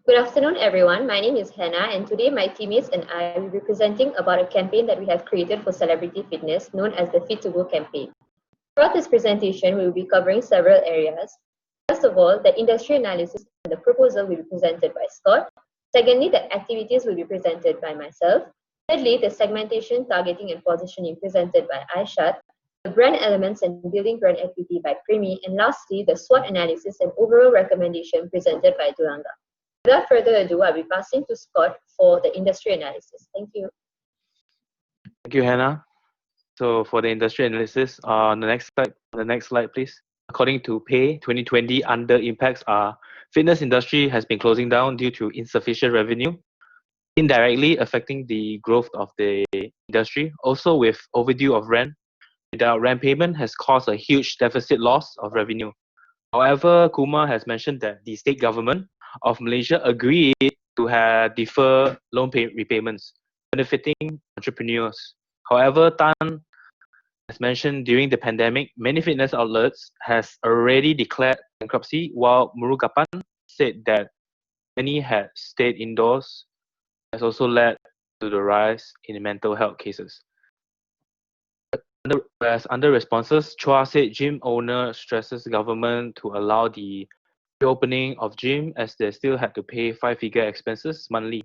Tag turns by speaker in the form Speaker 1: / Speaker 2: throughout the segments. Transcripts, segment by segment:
Speaker 1: Good afternoon, everyone. My name is Hannah, and today my teammates and I will be presenting about a campaign that we have created for celebrity fitness known as the Fit to Go campaign. Throughout this presentation, we will be covering several areas. First of all, the industry analysis and the proposal will be presented by Scott. Secondly, the activities will be presented by myself. Thirdly, the segmentation, targeting, and positioning presented by Aishat. The brand elements and building brand equity by Primi. And lastly, the SWOT analysis and overall recommendation presented by Duranga. Without further ado, I'll be passing to Scott for the industry analysis. Thank you.
Speaker 2: Thank you, Hannah. So for the industry analysis, on the next slide, please. According to Pay 2020, under impacts are fitness industry has been closing down due to insufficient revenue, indirectly affecting the growth of the industry. Also, with overdue of rent, without rent payment has caused a huge deficit loss of revenue. However, Kumar has mentioned that the state government of Malaysia agreed to defer loan repayments, benefiting entrepreneurs. However, Tan has mentioned during the pandemic, many fitness outlets has already declared bankruptcy, while Murugapan said that many had stayed indoors, has also led to the rise in mental health cases. Under responses, Chua said gym owner stresses government to allow the reopening of gym as they still had to pay five-figure expenses monthly.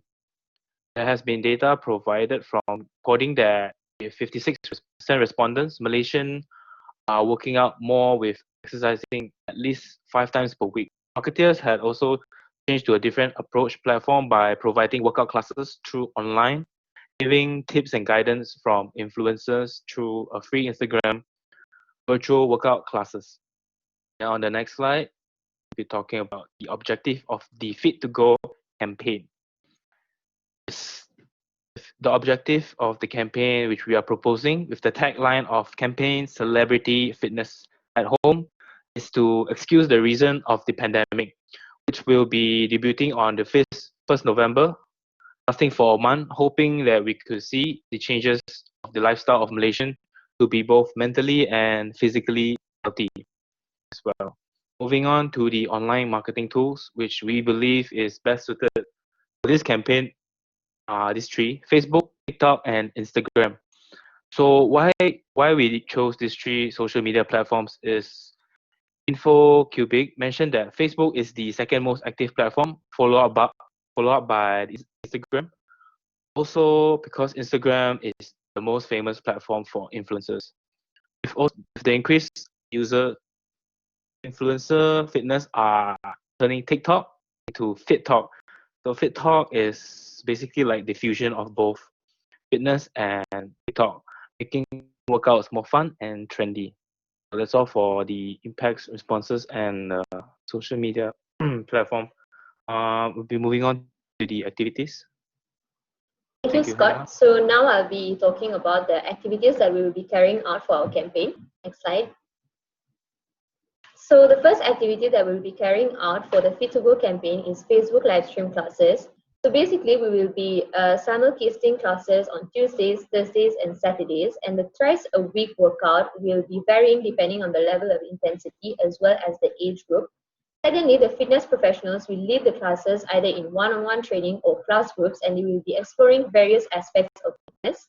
Speaker 2: There has been data provided from reporting that 56% respondents, Malaysian are working out more with exercising at least 5 times per week. Marketeers had also changed to a different approach platform by providing workout classes through online, giving tips and guidance from influencers through a free Instagram virtual workout classes. Now on the next slide, we'll be talking about the objective of the Fit to Go campaign. The objective of the campaign which we are proposing with the tagline of campaign Celebrity Fitness at Home is to excuse the reason of the pandemic, which will be debuting on the 1st November, lasting for a month, hoping that we could see the changes of the lifestyle of Malaysians to be both mentally and physically healthy as well. Moving on to the online marketing tools, which we believe is best suited for this campaign, these three: Facebook, TikTok, and Instagram. So why we chose these three social media platforms is InfoCubic mentioned that Facebook is the second most active platform, followed up by Instagram. Also, because Instagram is the most famous platform for influencers. If the increased user influencer fitness are turning TikTok into FitTalk. So FitTalk is basically like the fusion of both fitness and TikTok, making workouts more fun and trendy. So that's all for the impacts, responses, and social media platform. We'll be moving on to the activities.
Speaker 1: Thank you, Scott. Hannah. So now I'll be talking about the activities that we will be carrying out for our campaign. Next slide. So the first activity that we'll be carrying out for the Fit to Go campaign is Facebook live stream classes. So basically, we will be simulcasting classes on Tuesdays, Thursdays, and Saturdays, and the thrice a week workout will be varying depending on the level of intensity as well as the age group. Secondly, the fitness professionals will lead the classes either in one-on-one training or class groups, and they will be exploring various aspects of fitness.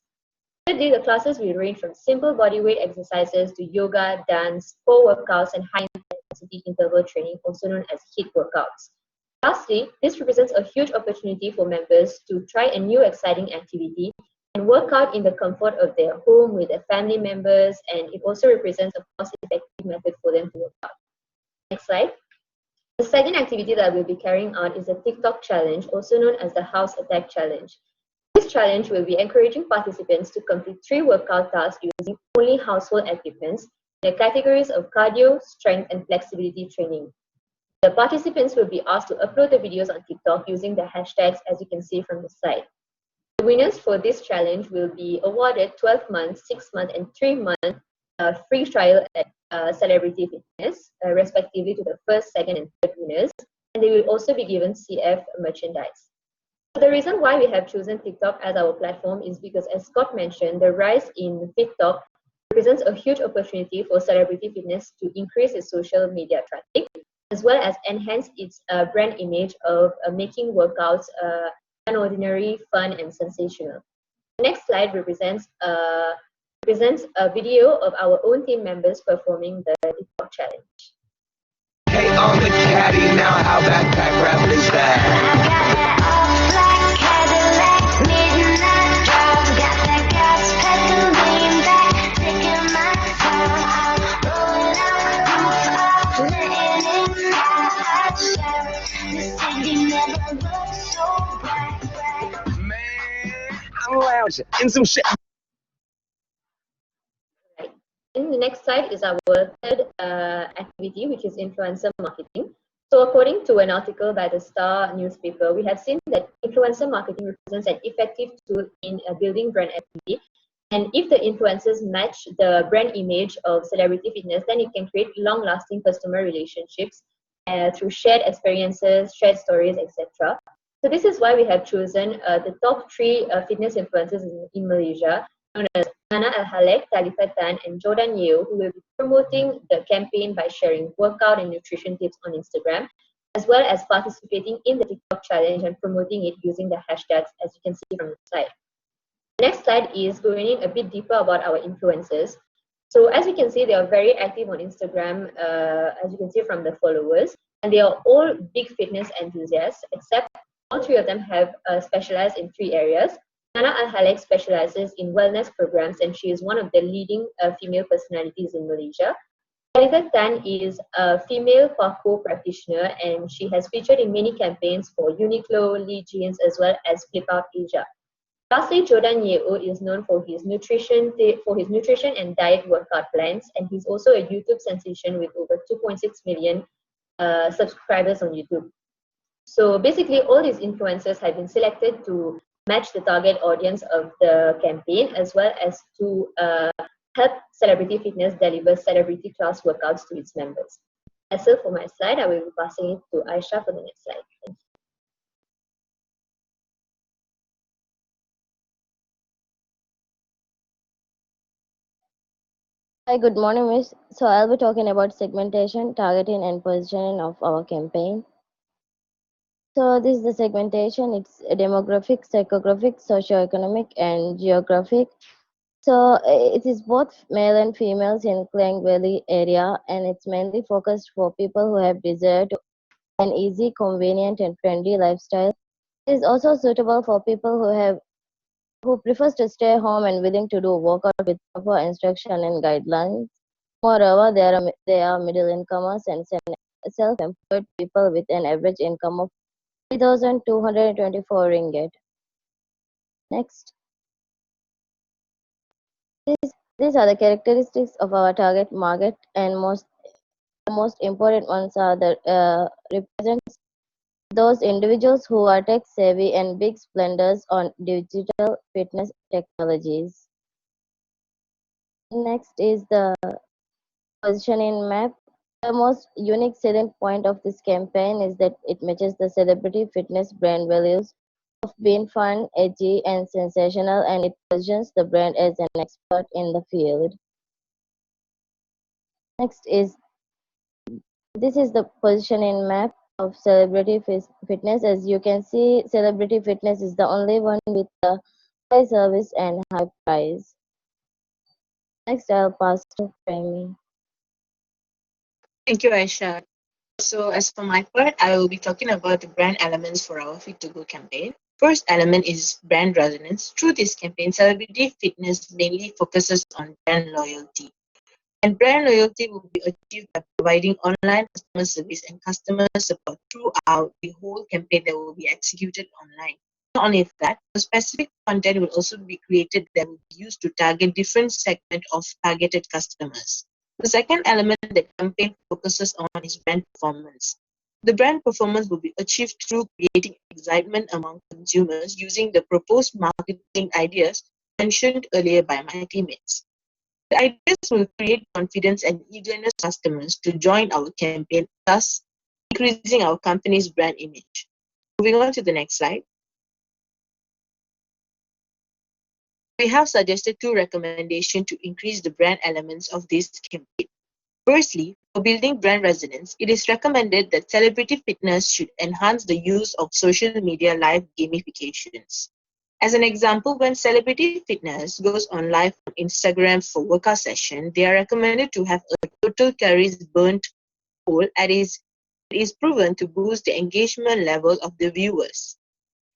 Speaker 1: Thirdly, the classes will range from simple bodyweight exercises to yoga, dance, core workouts, and high-intensity interval training, also known as HIIT workouts. Lastly, this represents a huge opportunity for members to try a new exciting activity and work out in the comfort of their home with their family members, and it also represents a cost-effective method for them to work out. Next slide. The second activity that we'll be carrying out is a TikTok challenge, also known as the House Attack Challenge. This challenge will be encouraging participants to complete 3 workout tasks using only household equipment in the categories of cardio, strength, and flexibility training. The participants will be asked to upload the videos on TikTok using the hashtags as you can see from the slide. The winners for this challenge will be awarded 12 months, 6 month, and 3 month free trial at Celebrity Fitness, respectively to the first, second, and third winners, and they will also be given CF merchandise. So the reason why we have chosen TikTok as our platform is because, as Scott mentioned, the rise in TikTok represents a huge opportunity for Celebrity Fitness to increase its social media traffic. as well as enhance its brand image of making workouts unordinary, fun, and sensational. The next slide represents a video of our own team members performing the TikTok challenge.
Speaker 3: Hey, on the caddy now, how backpack rap is that? I'm lounging in some shit.
Speaker 1: Right. And the next slide is our third activity, which is influencer marketing. So according to an article by the Star newspaper, we have seen that influencer marketing represents an effective tool in building brand equity. And if the influencers match the brand image of celebrity fitness, then it can create long-lasting customer relationships through shared experiences, shared stories, etc. So this is why we have chosen the top three fitness influencers in Malaysia, known as Nana Al-Halek, Talifa Tan, and Jordan Yeo, who will be promoting the campaign by sharing workout and nutrition tips on Instagram, as well as participating in the TikTok challenge and promoting it using the hashtags, as you can see from the slide. The next slide is going in a bit deeper about our influencers. So as you can see, they are very active on Instagram, as you can see from the followers, and they are all big fitness enthusiasts, except all three of them have specialized in three areas. Nana Al-Halek specializes in wellness programs, and she is one of the leading female personalities in Malaysia. Talitha Tan is a female parkour practitioner, and she has featured in many campaigns for Uniqlo, Lee Jeans, as well as Flip Out Asia. Lastly, Jordan Yeo is known for his nutrition and diet workout plans, and he's also a YouTube sensation with over 2.6 million subscribers on YouTube. So basically, all these influencers have been selected to match the target audience of the campaign, as well as to help Celebrity Fitness deliver celebrity class workouts to its members. That's it for my slide. I will be passing it to Aisha for the next slide. Thank you.
Speaker 4: Hi, good morning, Miss. So I'll be talking about segmentation, targeting, and positioning of our campaign. So this is the segmentation. It's demographic, psychographic, socioeconomic, and geographic. So it is both male and females in Klang Valley area, and it's mainly focused for people who have desire to an easy, convenient, and friendly lifestyle. It is also suitable for people who prefers to stay home and willing to do workout with proper instruction and guidelines. Moreover, they are middle incomers and self-employed people with an average income of 3,224 ringgit. Next. These are the characteristics of our target market, and the most important ones are that represents those individuals who are tech savvy and big splendors on digital fitness technologies. Next is the positioning map. The most unique selling point of this campaign is that it matches the celebrity fitness brand values of being fun, edgy, and sensational, and it positions the brand as an expert in the field. Next is this is the positioning map of celebrity fitness. As you can see, celebrity fitness is the only one with the high service and high price. Next, I'll pass to Premi.
Speaker 5: Thank you, Aisha. So as for my part, I will be talking about the brand elements for our Fit to Go campaign. First element is brand resonance. Through this campaign, Celebrity Fitness mainly focuses on brand loyalty. And brand loyalty will be achieved by providing online customer service and customer support throughout the whole campaign that will be executed online. Not only that, a specific content will also be created that will be used to target different segments of targeted customers. The second element that campaign focuses on is brand performance. The brand performance will be achieved through creating excitement among consumers using the proposed marketing ideas mentioned earlier by my teammates. The ideas will create confidence and eagerness of customers to join our campaign, thus increasing our company's brand image. Moving on to the next slide. We have suggested two recommendations to increase the brand elements of this campaign. Firstly, for building brand resonance, it is recommended that celebrity fitness should enhance the use of social media live gamifications. As an example, when celebrity fitness goes on live on Instagram for workout session, they are recommended to have a total calories burnt goal that is proven to boost the engagement level of the viewers.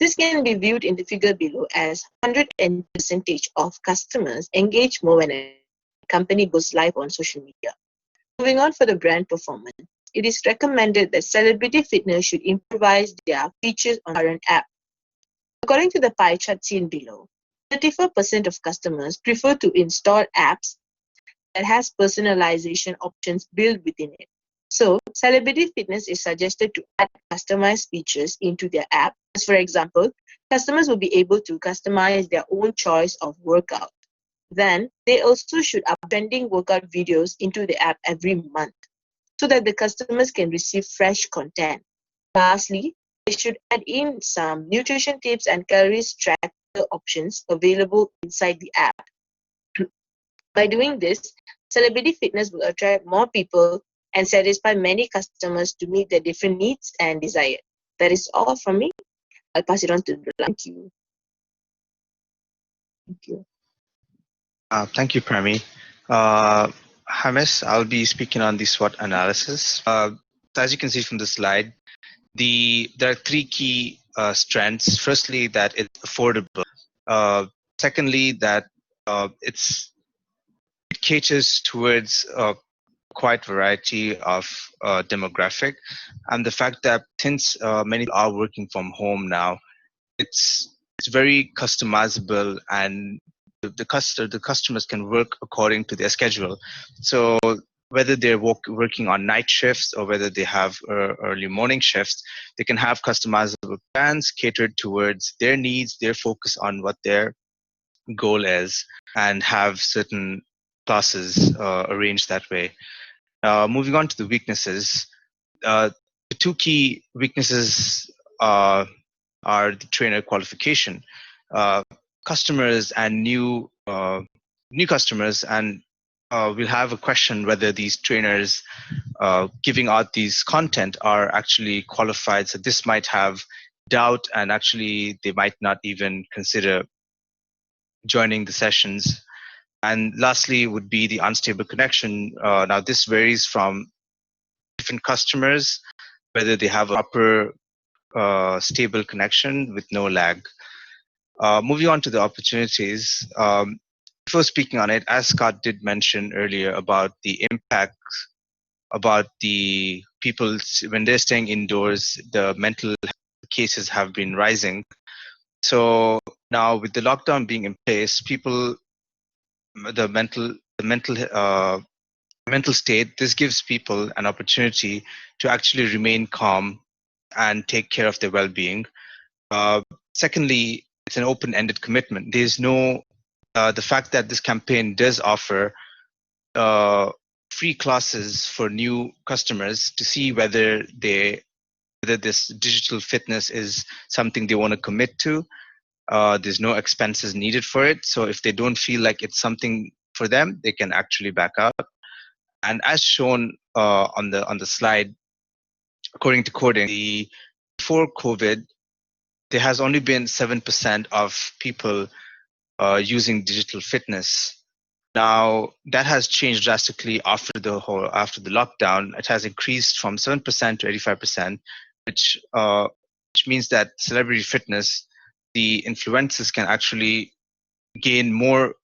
Speaker 5: This can be viewed in the figure below as 100% of customers engage more when a company goes live on social media. Moving on for the brand performance, it is recommended that celebrity fitness should improvise their features on current app. According to the pie chart seen below, 34% of customers prefer to install apps that has personalization options built within it. So, Celebrity Fitness is suggested to add customized features into their app. As for example, customers will be able to customize their own choice of workout. Then, they also should upload trending workout videos into the app every month so that the customers can receive fresh content. Lastly, they should add in some nutrition tips and calories tracker options available inside the app. By doing this, Celebrity Fitness will attract more people and satisfy many customers to meet their different needs and desires. That is all from me. I'll pass it on to the Thank you. Thank you.
Speaker 6: Thank you, Premi. Uh, Hamis, I'll be speaking on the SWOT analysis. So as you can see from the slide, there are three key strengths. Firstly, that it's affordable. Secondly, that it caters towards a quite variety of demographic, and the fact that since many are working from home now, it's very customizable, and the customers can work according to their schedule. So whether they're working on night shifts or whether they have early morning shifts, they can have customizable plans catered towards their needs, their focus on what their goal is, and have certain classes arranged that way. Moving on to the weaknesses, the two key weaknesses are the trainer qualification. Customers and new customers, and we'll have a question whether these trainers giving out these content are actually qualified. So this might have doubt, and actually they might not even consider joining the sessions. And lastly would be the unstable connection. Now this varies from different customers, whether they have a proper stable connection with no lag. Moving on to the opportunities, before speaking on it, as Scott did mention earlier about the impact about the people when they're staying indoors, the mental cases have been rising. So now with the lockdown being in place, people, the mental state, this gives people an opportunity to actually remain calm and take care of their well-being. Secondly, it's an open-ended commitment. There's no the fact that this campaign does offer free classes for new customers to see whether this digital fitness is something they want to commit to. There's no expenses needed for it. So if they don't feel like it's something for them, they can actually back out. And as shown on the slide, according to coding, before COVID, there has only been 7% of people using digital fitness. Now that has changed drastically after the lockdown. It has increased from 7% to 85%, which means that celebrity fitness, the influencers can actually gain more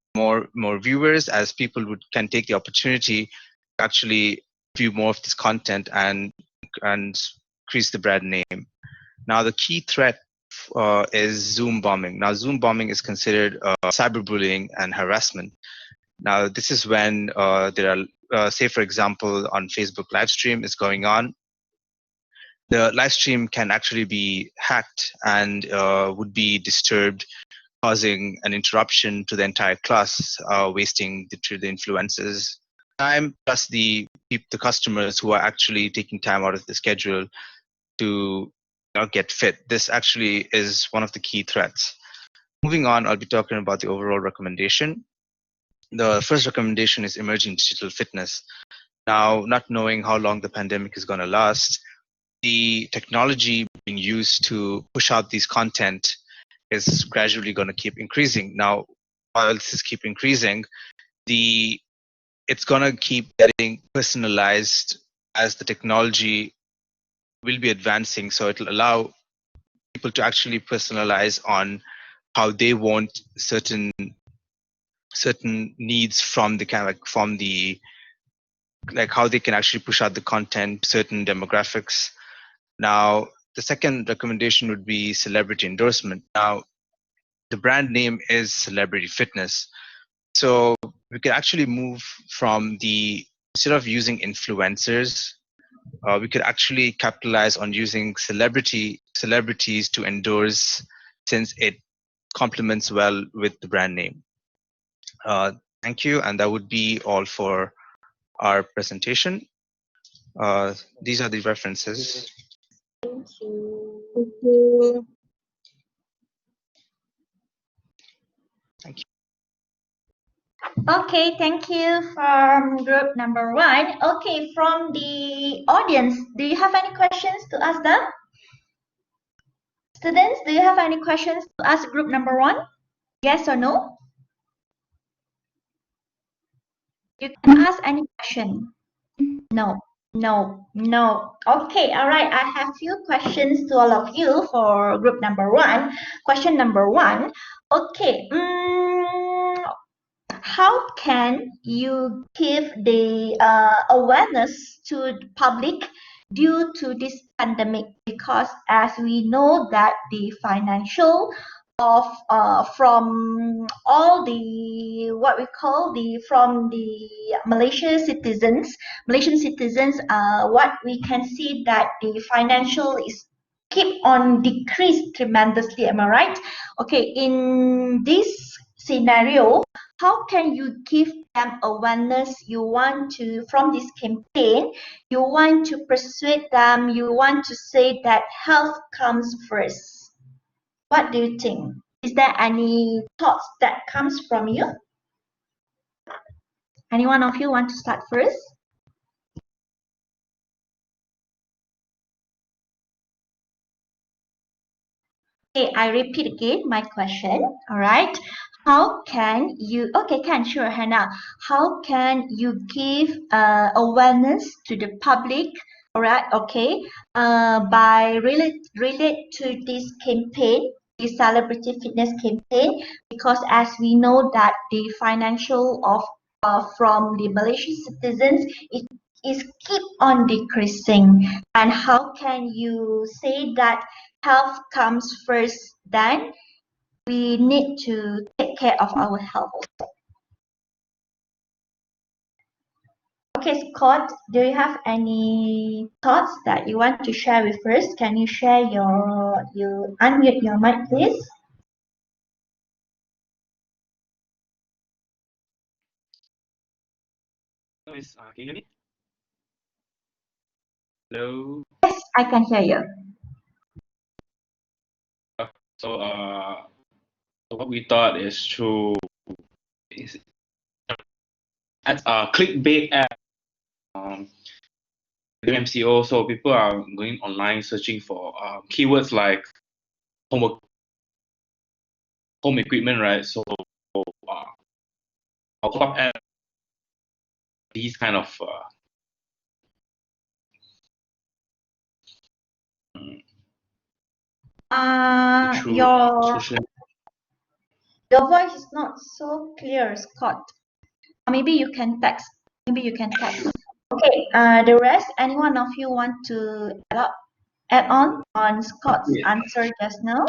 Speaker 6: viewers, as people can take the opportunity to actually view more of this content and increase the brand name. Now the key threat is Zoom bombing. Now Zoom bombing is considered cyberbullying and harassment. Now this is when there are, say for example, on Facebook live stream is going on. The live stream can actually be hacked and would be disturbed, causing an interruption to the entire class, wasting the influencers' time, plus the customers who are actually taking time out of the schedule to get fit. This actually is one of the key threats. Moving on, I'll be talking about the overall recommendation. The first recommendation is emerging digital fitness. Now, not knowing how long the pandemic is going to last, the technology being used to push out these content is gradually going to keep increasing. Now, while this is keep increasing, it's going to keep getting personalized as the technology will be advancing. So it'll allow people to actually personalize on how they want certain needs from the kind of like how they can actually push out the content, certain demographics. Now, the second recommendation would be celebrity endorsement. Now, the brand name is Celebrity Fitness. So we could actually move from instead of using influencers, we could actually capitalize on using celebrities to endorse, since it complements well with the brand name. Thank you, and that would be all for our presentation. These are the references.
Speaker 1: Thank you.
Speaker 5: Thank you.
Speaker 6: Thank you.
Speaker 7: Okay, thank you from group number 1. Okay, from the audience, do you have any questions to ask them? Students, do you have any questions to ask group number 1? Yes or no? You can ask any question. No, no, no. Okay, all right. I have few questions to all of you for group number 1. Question number 1. Okay. How can you give the awareness to the public due to this pandemic? Because as we know that the financial of from all the what we call from the Malaysian citizens, what we can see that the financial is keep on decrease tremendously. Am I right? Okay, in this scenario, how can you give them awareness? You want to, from this campaign, you want to persuade them, you want to say that health comes first. What do you think? Is there any thoughts that comes from you? Any one of you want to start first? Okay, I repeat again my question. All right. How can you, okay, sure, Hannah. How can you give awareness to the public? All right, okay, by relate to this campaign, the celebrity fitness campaign, because as we know that the financial of from the Malaysian citizens is keep on decreasing, and how can you say that health comes first, then we need to take care of our health also. Okay, Scott, do you have any thoughts that you want to share with us? Can you share you unmute your mic, please?
Speaker 2: Can you hear me? Hello.
Speaker 7: Yes, I can hear you.
Speaker 2: So, what we thought is to add a clickbait ad, MCO. So people are going online searching for keywords like home equipment, right? So our club ad, these kind of
Speaker 7: Your voice is not so clear, Scott. Maybe you can text. Okay. The rest, any one of you want to add on Scott's answer just now?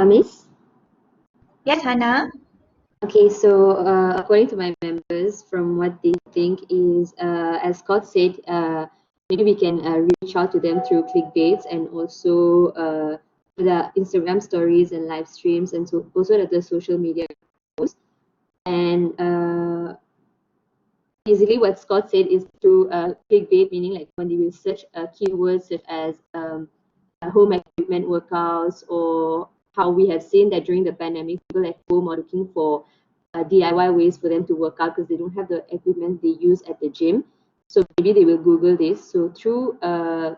Speaker 1: Miss?
Speaker 7: Yes, Hannah.
Speaker 1: Okay, so according to my members, from what they think is, as Scott said, maybe we can reach out to them through clickbaits and also the Instagram stories and live streams, and so also the social media posts. And basically what Scott said is through clickbait, meaning like when they will search keywords such as home equipment workouts or how we have seen that during the pandemic, people at home are looking for DIY ways for them to work out because they don't have the equipment they use at the gym. So maybe they will Google this. So through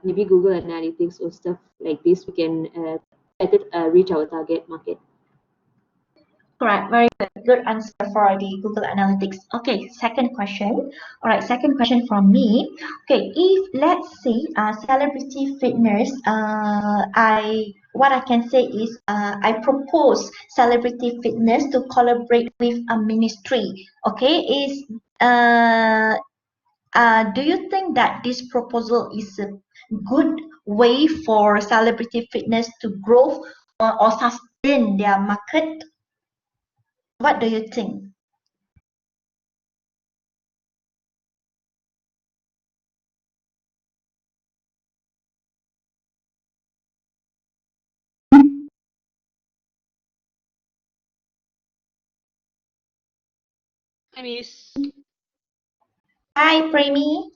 Speaker 1: maybe Google Analytics or stuff like this, we can better reach our target market.
Speaker 7: Correct. Very good. Good answer for the Google Analytics. Okay, second question. All right, second question from me. Okay, if let's say celebrity fitness, what I can say is I propose celebrity fitness to collaborate with a ministry. Okay, do you think that this proposal is a good way for celebrity fitness to grow or sustain their market? What do you think?
Speaker 8: Hi, Miss.
Speaker 7: Hi, Premi.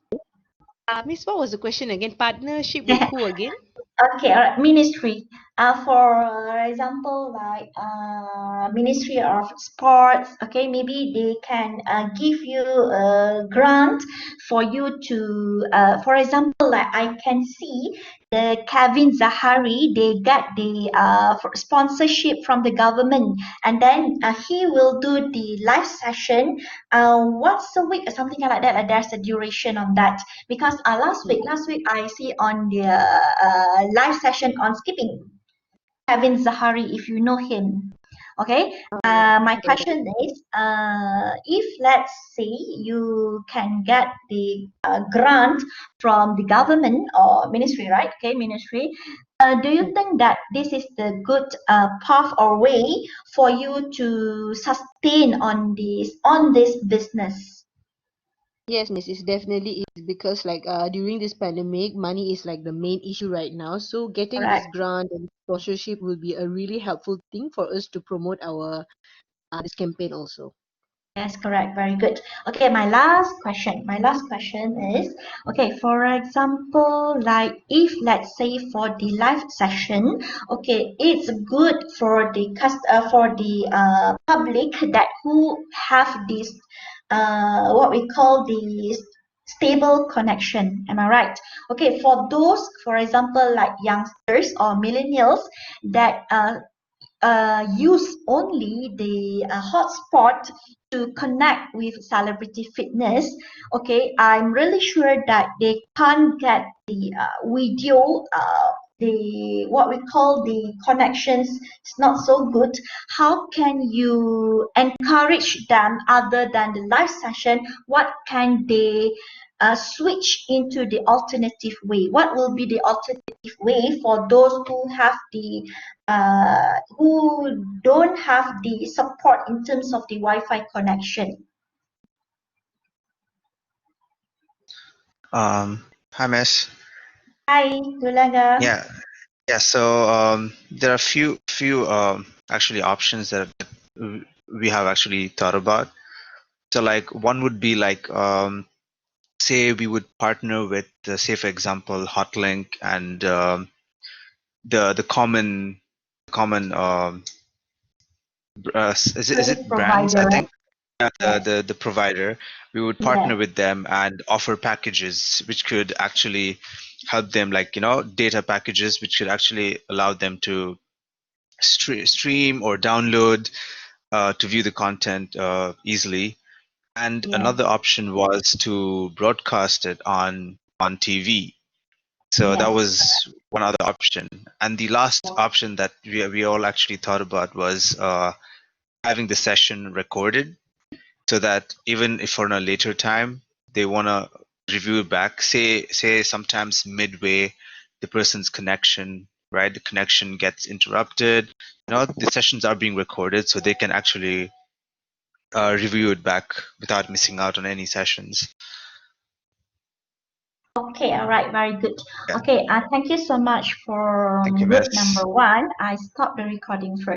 Speaker 8: Miss, what was the question again? Partnership with who again?
Speaker 7: Okay, all right. Ministry. For example, like Ministry of Sports. Okay, maybe they can give you a grant for you to. For example, like I can see the Kevin Zahari. They get the sponsorship from the government, and then he will do the live session once a week or something like that. There's a duration on that because last week I see on the live session on skipping Kevin Zahari, if you know him. Okay, my question is if let's say you can get the grant from the government or ministry, right? Okay, ministry. Do you think that this is the good path or way for you to sustain on this business?
Speaker 8: Yes, Miss, it definitely is because like during this pandemic, money is like the main issue right now. So getting this
Speaker 7: Correct.
Speaker 8: grant and sponsorship will be a really helpful thing for us to promote our this campaign also.
Speaker 7: Yes, correct. Very good. Okay, my last question. My last question is, okay, for example, like if let's say for the live session, okay, it's good for the public that who have this what we call the stable connection. Am I right? Okay, for those, for example, like youngsters or millennials that use only the hotspot to connect with celebrity fitness. Okay, I'm really sure that they can't get the video, the what we call the connections is not so good. How can you encourage them other than the live session? What can they switch into the alternative way? What will be the alternative way for those who don't have the support in terms of the Wi-Fi connection?
Speaker 6: Hi, Miss.
Speaker 7: Hi, Gulaga.
Speaker 6: Yeah, yeah. So there are few actually options that we have actually thought about. So like one would be like say we would partner with say for example Hotlink and the common is
Speaker 7: Service
Speaker 6: it brands, I
Speaker 7: provider.
Speaker 6: think.
Speaker 7: Yes.
Speaker 6: The provider, we would
Speaker 7: Yes.
Speaker 6: partner with them and offer packages which could actually help them, like data packages which could actually allow them to stream or download to view the content easily. And
Speaker 7: Yes.
Speaker 6: another option was to broadcast it on TV. So that
Speaker 7: Yes.
Speaker 6: was one other option. And the last option that we all actually thought about was having the session recorded, so that even if on a later time they want to review it back, say sometimes midway the person's connection, right, the connection gets interrupted, the sessions are being recorded so they can actually review it back without missing out on any sessions.
Speaker 7: Okay, all right, very good.
Speaker 6: Yeah.
Speaker 7: Okay, thank you so much for
Speaker 6: Thank you,
Speaker 7: route
Speaker 6: Miss.
Speaker 7: number one. I stopped the recording first.